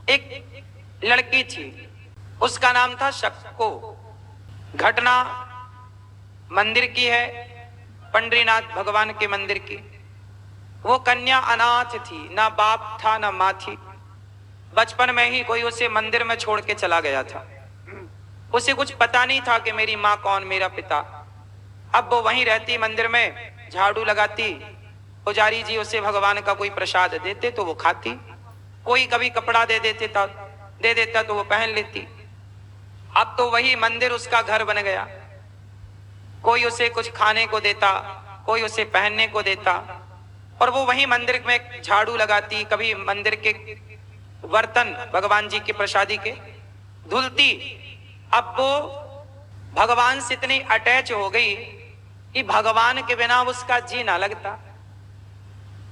एक लड़की थी, उसका नाम था शक्को। घटना मंदिर की है, पंडरीनाथ भगवान के मंदिर की। वो कन्या अनाथ थी, ना बाप था ना माँ थी। बचपन में ही कोई उसे मंदिर में छोड़ के चला गया था। उसे कुछ पता नहीं था कि मेरी माँ कौन, मेरा पिता। अब वो वहीं रहती मंदिर में, झाड़ू लगाती। पुजारी जी उसे भगवान का कोई प्रसाद देते तो वो खाती, कोई कभी कपड़ा दे देता तो वो पहन लेती। अब तो वही मंदिर उसका घर बन गया। कोई उसे कुछ खाने को देता, कोई उसे पहनने को देता, और वो वही मंदिर में झाड़ू लगाती, कभी मंदिर के बर्तन भगवान जी के प्रसादी के धुलती। अब वो भगवान से इतनी अटैच हो गई कि भगवान के बिना उसका जी ना लगता।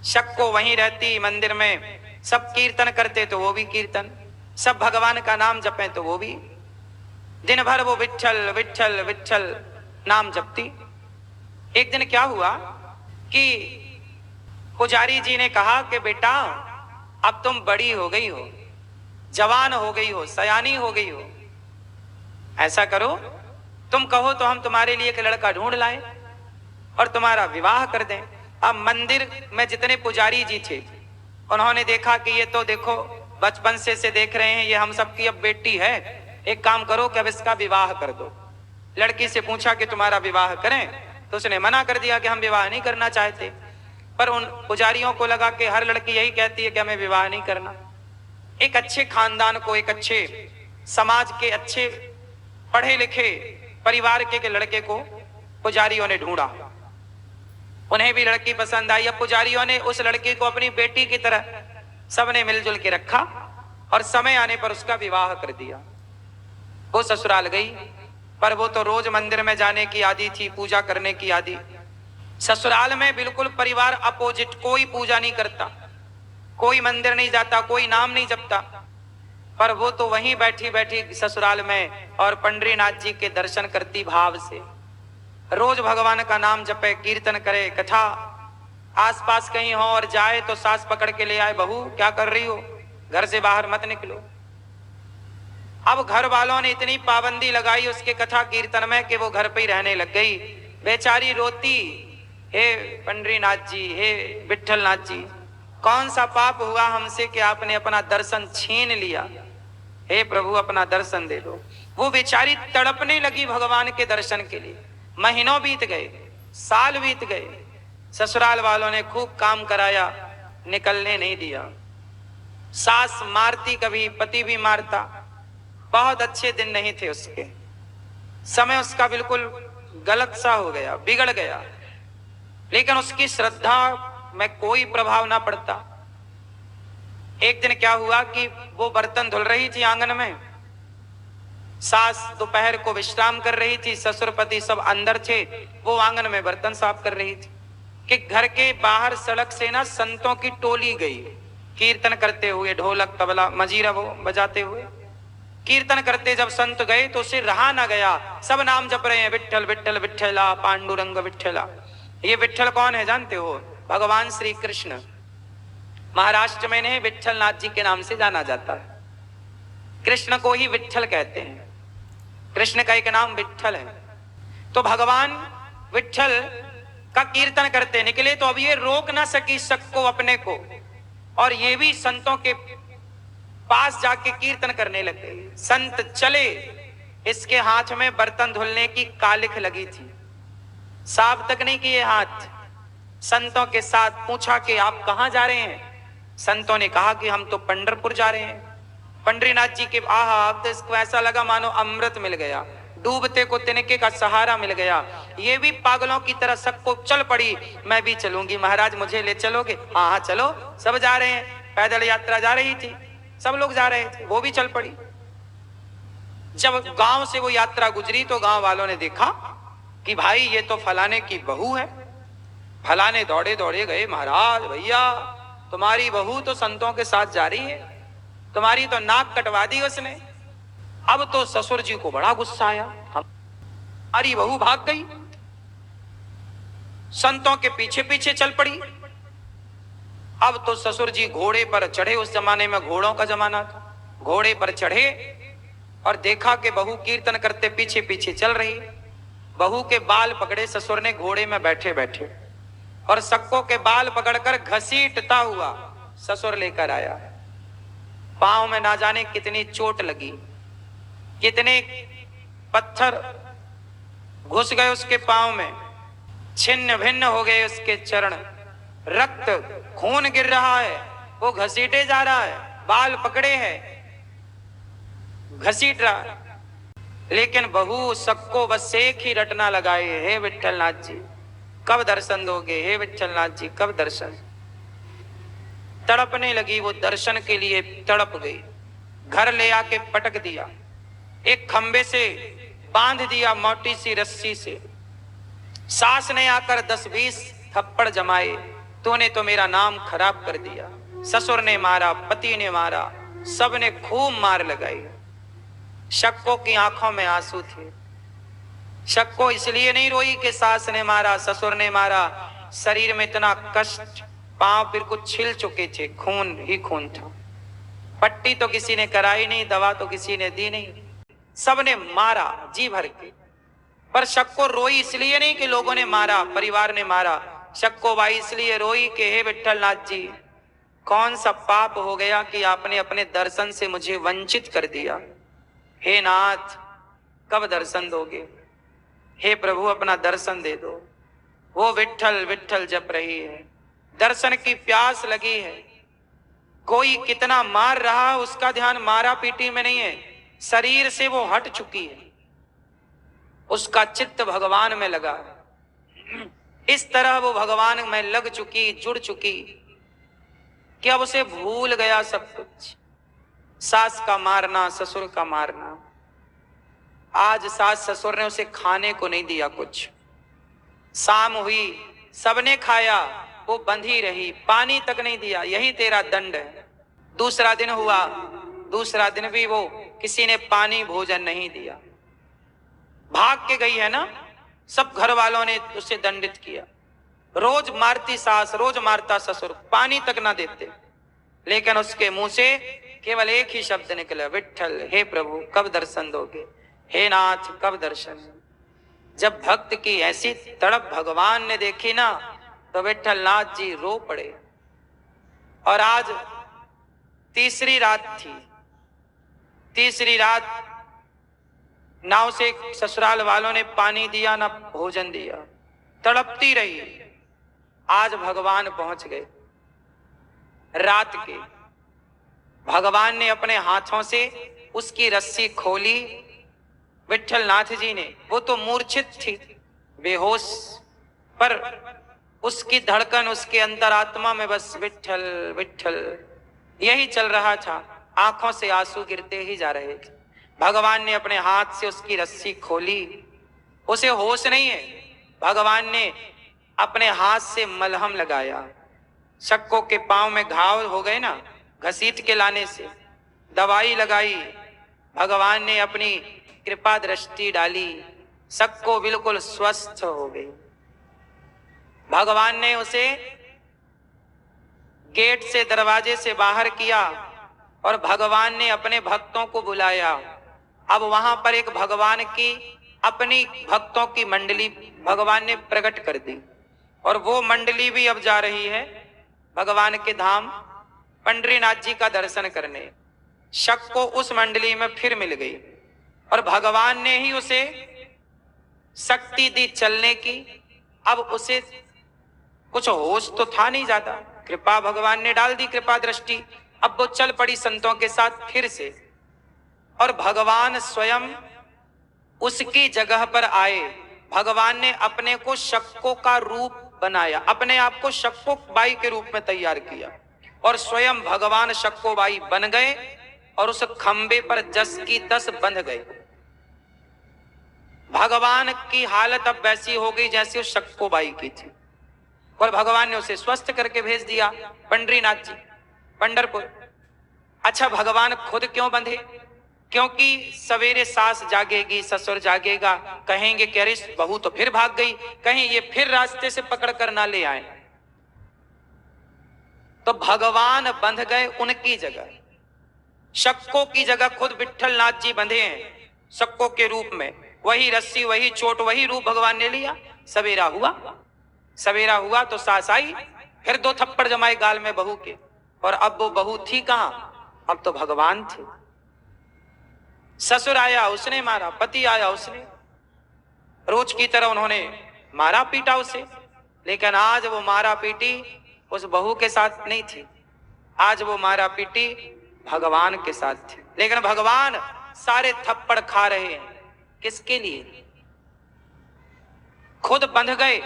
शक्को वहीं रहती मंदिर में, सब कीर्तन करते तो वो भी कीर्तन, सब भगवान का नाम जपे तो वो भी। दिन भर वो विठ्ठल विठ्ठल विठ्ठल नाम जपती। एक दिन क्या हुआ कि पुजारी जी ने कहा कि बेटा अब तुम बड़ी हो गई हो, जवान हो गई हो, सयानी हो गई हो, ऐसा करो तुम कहो तो हम तुम्हारे लिए एक लड़का ढूंढ लाएं और तुम्हारा विवाह कर दें। अब मंदिर में जितने पुजारी जी थे उन्होंने देखा कि ये तो देखो बचपन से देख रहे हैं, ये हम सबकी अब बेटी है, एक काम करो कि अब इसका विवाह कर दो। लड़की से पूछा कि तुम्हारा विवाह करें, तो उसने मना कर दिया कि हम विवाह नहीं करना चाहते। पर उन पुजारियों को लगा कि हर लड़की यही कहती है कि हमें विवाह नहीं करना। एक अच्छे खानदान को, एक अच्छे समाज के, अच्छे पढ़े लिखे परिवार के लड़के को पुजारियों ने ढूंढा। उन्हें भी लड़की पसंद आई। अब पुजारियों ने उस लड़की को अपनी बेटी की तरह सबने मिलजुल के रखा और समय आने पर उसका विवाह कर दिया। वो ससुराल गई, पर वो तो रोज मंदिर में जाने की आदी थी, पूजा करने की आदी। ससुराल में बिल्कुल परिवार अपोजिट, कोई पूजा नहीं करता, कोई मंदिर नहीं जाता, कोई नाम नहीं जपता, पर वो तो वहीं बैठी बैठी ससुराल में और पंडरीनाथ जी के दर्शन करती भाव से। रोज भगवान का नाम जपे, कीर्तन करे, कथा। आसपास कहीं हो और जाए तो सास पकड़ के ले आए, बहू क्या कर रही हो, घर से बाहर मत निकलो। अब घर वालों ने इतनी पाबंदी लगाई उसके कथा कीर्तन में कि वो घर पे ही रहने लग गई। बेचारी रोती, हे पंडरीनाथ जी, हे विठ्ठलनाथ जी, कौन सा पाप हुआ हमसे कि आपने अपना दर्शन छीन लिया, हे प्रभु अपना दर्शन दे दो। वो बेचारी तड़पने लगी भगवान के दर्शन के लिए। महीनों बीत गए, साल बीत गए, ससुराल वालों ने खूब काम कराया, निकलने नहीं दिया। सास मारती, कभी पति भी मारता। बहुत अच्छे दिन नहीं थे उसके, समय उसका बिल्कुल गलत सा हो गया, बिगड़ गया, लेकिन उसकी श्रद्धा में कोई प्रभाव ना पड़ता। एक दिन क्या हुआ कि वो बर्तन धुल रही थी आंगन में। सास दोपहर को विश्राम कर रही थी, ससुर पति सब अंदर थे, वो आंगन में बर्तन साफ कर रही थी कि घर के बाहर सड़क से ना संतों की टोली गई, कीर्तन करते हुए, ढोलक तबला मजीरा वो बजाते हुए कीर्तन करते। जब संत गए तो उसे रहा ना गया, सब नाम जप रहे हैं, विठ्ठल विठ्ठल विठ्ठला, पांडुरंग विठ्ठला। ये विठ्ठल कौन है जानते हो? भगवान श्री कृष्ण। महाराष्ट्र में इन्हें विठ्ठलनाथ जी के नाम से जाना जाता है। कृष्ण को ही विठ्ठल कहते हैं, कृष्ण का एक नाम विठ्ठल है। तो भगवान विठ्ठल का कीर्तन करते निकले, तो अब ये रोक ना सकी सबको अपने को, और ये भी संतों के पास जाके कीर्तन करने लग गई। संत चले, इसके हाथ में बर्तन धुलने की कालिख लगी थी, साफ तक नहीं किए हाथ। संतों के साथ पूछा कि आप कहां जा रहे हैं? संतों ने कहा कि हम तो पंढरपुर जा रहे हैं। पंडरीनाथ जी के अब तो इसको ऐसा लगा मानो अमृत मिल गया, डूबते को तिनके का सहारा मिल गया। ये भी पागलों की तरह सबको चल पड़ी, मैं भी चलूंगी महाराज, मुझे ले चलोगे? हाँ हाँ चलो। सब जा रहे हैं, पैदल यात्रा जा रही थी, सब लोग जा रहे थे, वो भी चल पड़ी। जब गांव से वो यात्रा गुजरी तो गांव वालों ने देखा कि भाई ये तो फलाने की बहू है। फलाने दौड़े दौड़े गए, महाराज भैया तुम्हारी बहू तो संतों के साथ जा रही है, तुम्हारी तो नाक कटवा दी उसने। अब तो ससुर जी को बड़ा गुस्सा आया, हमारी बहू भाग गई, संतों के पीछे पीछे चल पड़ी। अब तो ससुर जी घोड़े पर चढ़े, उस जमाने में घोड़ों का जमाना था, घोड़े पर चढ़े और देखा कि बहू कीर्तन करते पीछे पीछे चल रही। बहू के बाल पकड़े ससुर ने घोड़े में बैठे बैठे, और सक्को के बाल पकड़कर घसीटता हुआ ससुर लेकर आया। पांव में ना जाने कितनी चोट लगी, कितने पत्थर घुस गए उसके पांव में, छिन्न भिन्न हो गए उसके चरण, रक्त खून गिर रहा है, वो घसीटे जा रहा है, बाल पकड़े हैं, घसीट रहा है। लेकिन बहू सबको बस एक ही रटना लगाए, हे विठलनाथ जी कब दर्शन दोगे, हे विठलनाथ जी कब दर्शन। तड़पने लगी वो, दर्शन के लिए तड़प गई। घर ले आके पटक दिया, एक खंबे से बांध दिया मोटी सी रस्सी से। सास ने आकर 10-20 थप्पड़ जमाए, तूने तो मेरा नाम खराब कर दिया। ससुर ने मारा, पति ने मारा, सबने खूब मार लगाई। शक्को की आंखों में आंसू थे। शक्को इसलिए नहीं रोई कि सास ने मारा, ससुर ने मारा, शरीर में इतना कष्ट, पांव फिर कुछ छिल चुके थे, खून ही खून था। पट्टी तो किसी ने कराई नहीं, दवा तो किसी ने दी नहीं, सबने मारा जी भर के। पर शक्को रोई इसलिए नहीं कि लोगों ने मारा, परिवार ने मारा। शक्को बाई इसलिए रोई कि हे विठलनाथ जी कौन सा पाप हो गया कि आपने अपने दर्शन से मुझे वंचित कर दिया। हे नाथ कब दर्शन दोगे, हे प्रभु अपना दर्शन दे दो। वो विठल विठल जप रही है, दर्शन की प्यास लगी है। कोई कितना मार रहा उसका ध्यान मारा पीटी में नहीं है, शरीर से वो हट चुकी है, उसका चित्त भगवान में लगा। इस तरह वो भगवान में लग चुकी, जुड़ चुकी कि अब उसे भूल गया सब कुछ। सास का मारना, ससुर का मारना। आज सास ससुर ने उसे खाने को नहीं दिया कुछ। शाम हुई, सबने खाया, वो बंधी रही, पानी तक नहीं दिया, यही तेरा दंड है। दूसरा दिन हुआ, दूसरा दिन भी वो किसी ने पानी भोजन नहीं दिया। भाग के गई है ना, सब घर वालों ने उसे दंडित किया। रोज मारती सास, रोज मारता ससुर, पानी तक ना देते। लेकिन उसके मुंह से केवल एक ही शब्द निकला, विठल, हे प्रभु कब दर्शन दोगे, हे नाथ कब दर्शन। जब भक्त की ऐसी तड़प भगवान ने देखी ना, तो विठल नाथ जी रो पड़े। और आज तीसरी रात थी। तीसरी रात ना उसे ससुराल वालों ने पानी दिया, ना भोजन दिया, तड़पती रही। आज भगवान पहुंच गए। रात के भगवान ने अपने हाथों से उसकी रस्सी खोली। विठल नाथ जी ने, वो तो मूर्छित थी, बेहोश, पर उसकी धड़कन, उसके अंतरात्मा में बस विठल विठल यही चल रहा था। आंखों से आंसू गिरते ही जा रहे थे। भगवान ने अपने हाथ से उसकी रस्सी खोली, उसे होश नहीं है। भगवान ने अपने हाथ से मलहम लगाया। शक्को के पांव में घाव हो गए ना, घसीट के लाने से दवाई लगाई। भगवान ने अपनी कृपा दृष्टि डाली, शक्को बिल्कुल स्वस्थ हो गई। भगवान ने उसे गेट से, दरवाजे से बाहर किया और भगवान ने अपने भक्तों को बुलाया। अब वहां पर एक भगवान की, अपनी भक्तों की मंडली भगवान ने प्रकट कर दी, और वो मंडली भी अब जा रही है भगवान के धाम पंडरीनाथ जी का दर्शन करने। शक्को उस मंडली में फिर मिल गई, और भगवान ने ही उसे शक्ति दी चलने की। अब उसे कुछ होश तो था नहीं ज्यादा, कृपा भगवान ने डाल दी, कृपा दृष्टि। अब वो चल पड़ी संतों के साथ फिर से, और भगवान स्वयं उसकी जगह पर आए। भगवान ने अपने को शक्को का रूप बनाया, अपने आप को शक्को बाई के रूप में तैयार किया, और स्वयं भगवान शक्को बाई बन गए, और उस खंबे पर जस की तस बंध गए। भगवान की हालत अब वैसी हो गई जैसे उस शक्को बाई की थी, और भगवान ने उसे स्वस्थ करके भेज दिया पंडरीनाथ जी, पंढरपुर। अच्छा, भगवान खुद क्यों बंधे? क्योंकि सवेरे सास जागेगी, ससुर जागेगा, कहेंगे कि अरे बहू तो फिर भाग गई, कहीं ये फिर रास्ते से पकड़ कर ना ले आए। तो भगवान बंध गए उनकी जगह। शक्को की जगह खुद विट्ठल नाथ जी बंधे हैं शक्को के रूप में, वही रस्सी वही चोट वही रूप भगवान ने लिया। सवेरा हुआ तो सास आई, फिर 2 थप्पड़ जमाए गाल में बहू के, और अब वो बहू थी कहां, अब तो भगवान थे। ससुर आया उसने मारा, पति आया उसने, रोज की तरह उन्होंने मारा पीटा उसे, लेकिन आज वो मारा पीटी उस बहू के साथ नहीं थी, आज वो मारा पीटी भगवान के साथ थी। लेकिन भगवान सारे थप्पड़ खा रहे हैं, किसके लिए? खुद बंध गए,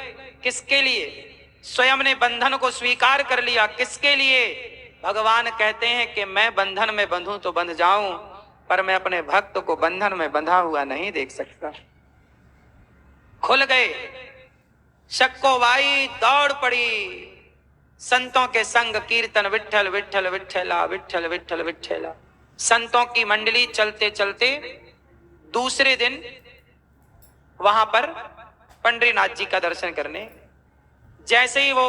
किसके लिए? स्वयं ने बंधन को स्वीकार कर लिया, किसके लिए? भगवान कहते हैं कि मैं बंधन में बंधूं तो बंध जाऊं, पर मैं अपने भक्त को बंधन में बंधा हुआ नहीं देख सकता। खुल गए। शक्को बाई दौड़ पड़ी, संतों के संग कीर्तन विट्ठल विट्ठल विट्ठला विट्ठल विट्ठल विट्ठला। संतों की मंडली चलते चलते दूसरे दिन वहां पर पंडरीनाथ जी का दर्शन करने, जैसे ही वो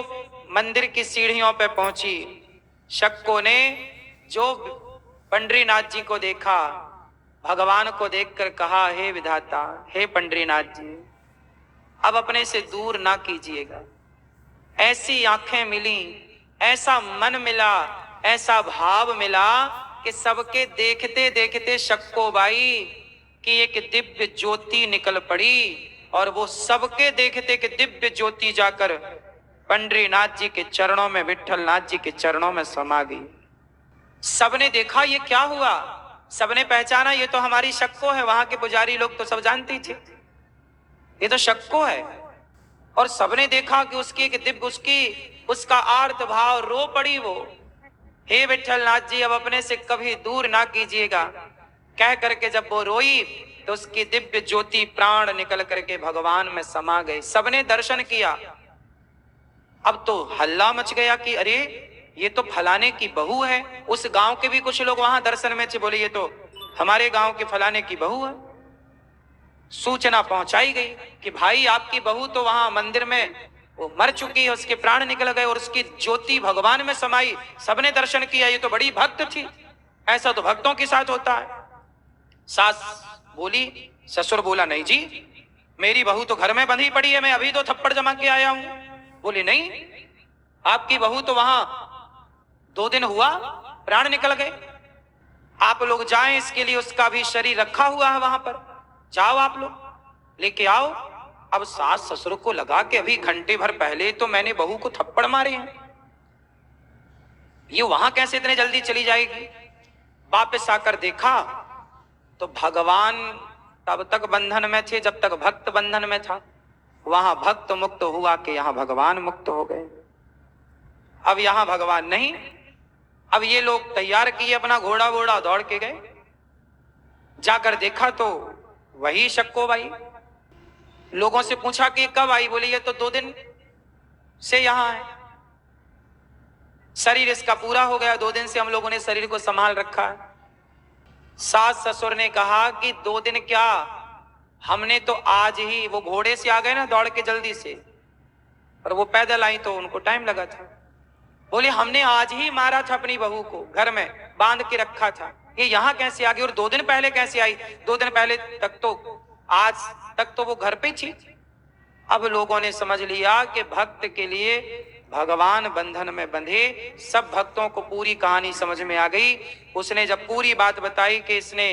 मंदिर की सीढ़ियों पर पहुंची, शक्को ने जो पंडरीनाथ जी को देखा, भगवान को देखकर कहा, हे विधाता, हे पंडरीनाथ जी, अब अपने से दूर ना कीजिएगा। ऐसी आंखें मिली, ऐसा मन मिला, ऐसा भाव मिला कि सबके देखते देखते शक्को बाई की एक दिव्य ज्योति निकल पड़ी, और वो सबके देखते कि दिव्य ज्योति जाकर पंडरीनाथ जी के चरणों में, विट्ठलनाथ जी के चरणों में समा गई। सबने देखा ये क्या हुआ, सबने पहचाना ये तो हमारी शक्को है। वहां के पुजारी लोग तो सब जानते थे ये तो शक्को है, और सबने देखा कि उसकी एक दिव्य उसका आर्त भाव, रो पड़ी वो, हे विट्ठलनाथ जी अब अपने से कभी दूर ना कीजिएगा। कह करके जब वो रोई तो उसकी दिव्य ज्योति प्राण निकल करके भगवान में समा गई। सबने दर्शन किया। अब तो हल्ला मच गया कि अरे ये तो फलाने की बहू है। उस गांव के भी कुछ लोग वहां दर्शन में थे, बोले ये तो हमारे गांव के फलाने की बहू है। सूचना पहुंचाई गई कि भाई आपकी बहू तो वहां मंदिर में वो मर चुकी है, उसके प्राण निकल गए और उसकी ज्योति भगवान में समाई। सबने दर्शन किया, ये तो बड़ी भक्त थी, ऐसा तो भक्तों के साथ होता है। सास बोली, ससुर बोला नहीं जी, मेरी बहू तो घर में बंधी पड़ी है, मैं अभी तो थप्पड़ जमा के आया हूं। बोली नहीं, आपकी बहू तो वहां 2 दिन हुआ प्राण निकल गए, आप लोग जाएं, इसके लिए उसका भी शरीर रखा हुआ है वहां पर, जाओ आप लोग लेके आओ। अब सास ससुर को लगा कि अभी घंटे भर पहले तो मैंने बहू को थप्पड़ मारे हैं, ये वहां कैसे इतने जल्दी चली जाएगी। वापस आकर देखा तो भगवान तब तक बंधन में थे जब तक भक्त बंधन में था, वहां भक्त मुक्त हुआ कि यहां भगवान मुक्त हो गए। अब यहां भगवान नहीं। अब ये लोग तैयार किए अपना घोड़ा वोड़ा, दौड़ के गए, जाकर देखा तो वही शक्को बाई। लोगों से पूछा कि कब आई, बोली ये तो 2 दिन से यहां है, शरीर इसका पूरा हो गया, 2 दिन से हम लोगों ने शरीर को संभाल रखा है। सास ससुर ने कहा कि 2 दिन क्या, हमने तो आज ही, वो घोड़े से आ गए ना दौड़ के जल्दी से, और वो पैदल आई तो उनको टाइम लगा था। बोले हमने आज ही मारा था अपनी बहू को, घर में बांध के रखा था, ये यहां कैसे आ गई और 2 दिन पहले कैसे आई? 2 दिन पहले तक तो, आज तक तो वो घर पे थी। अब लोगों ने समझ लिया कि भक्त के लिए भगवान बंधन में बंधे। सब भक्तों को पूरी कहानी समझ में आ गई। उसने जब पूरी बात बताई कि इसने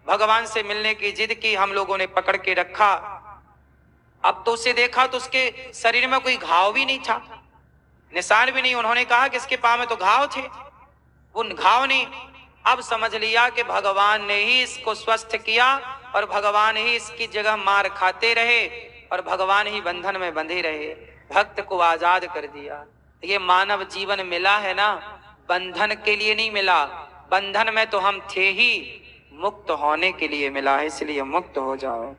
भगवान से मिलने की जिद की, हम लोगों ने पकड़ के रखा। अब तो उसे देखा तो उसके शरीर में कोई घाव भी नहीं था, निशान भी नहीं। उन्होंने कहा कि इसके पांव में तो घाव थे, वो घाव नहीं। अब समझ लिया कि भगवान ने ही इसको स्वस्थ किया और भगवान ही इसकी जगह मार खाते रहे और भगवान ही बंधन में बंधे रहे, भक्त को आजाद कर दिया। ये मानव जीवन मिला है ना, बंधन के लिए नहीं मिला, बंधन में तो हम थे ही, मुक्त होने के लिए मिला है, इसलिए मुक्त हो जाओ।